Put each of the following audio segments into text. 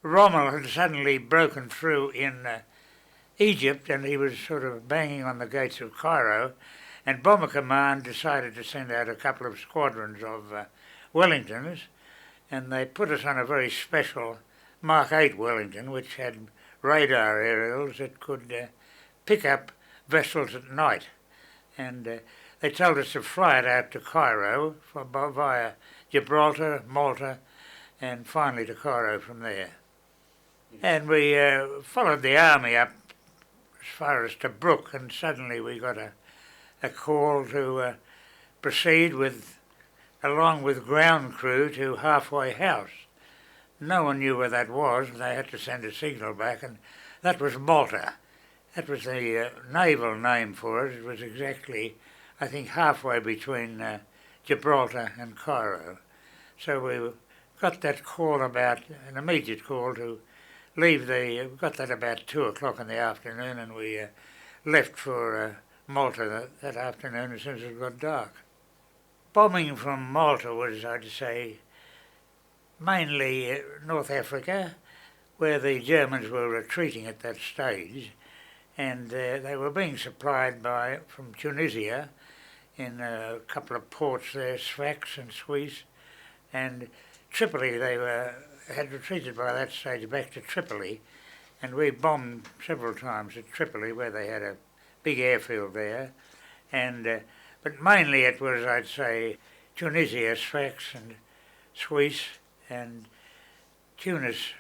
Rommel had suddenly broken through in Egypt, and he was sort of banging on the gates of Cairo, and Bomber Command decided to send out a couple of squadrons of Wellingtons, and they put us on a very special Mark 8 Wellington, which had radar aerials that could pick up vessels at night. And they told us to fly it out to Cairo via Gibraltar, Malta, and finally to Cairo from there. And we followed the army up as far as Tobruk, and suddenly we got a call to proceed along with ground crew to Halfway House. No one knew where that was, and they had to send a signal back, and that was Malta. That was the naval name for it. It was exactly, I think, halfway between Gibraltar and Cairo. So we got that call an immediate call to leave we got that about 2 o'clock in the afternoon, and we left for Malta that afternoon as soon as it got dark. Bombing from Malta was, I'd say, mainly North Africa, where the Germans were retreating at that stage, and they were being supplied from Tunisia in a couple of ports there, Sfax and Suisse, and Tripoli. They had retreated by that stage back to Tripoli, and we bombed several times at Tripoli, where they had a big airfield there, and but mainly it was, I'd say, Tunisia, Sfax and Suisse, and Tunis,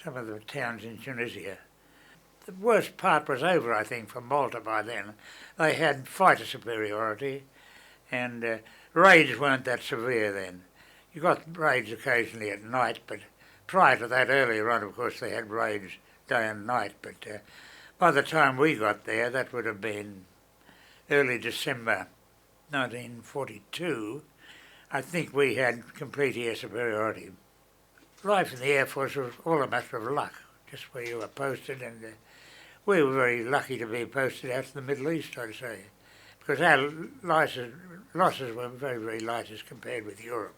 some of the towns in Tunisia. The worst part was over, I think, for Malta by then. They had fighter superiority, and raids weren't that severe then. You got raids occasionally at night, but prior to that, earlier on, of course, they had raids day and night. But by the time we got there, that would have been early December 1942, I think we had complete air superiority. Life in the Air Force was all a matter of luck, just where you were posted, and we were very lucky to be posted out to the Middle East, I'd say, because our losses were very, very light as compared with Europe.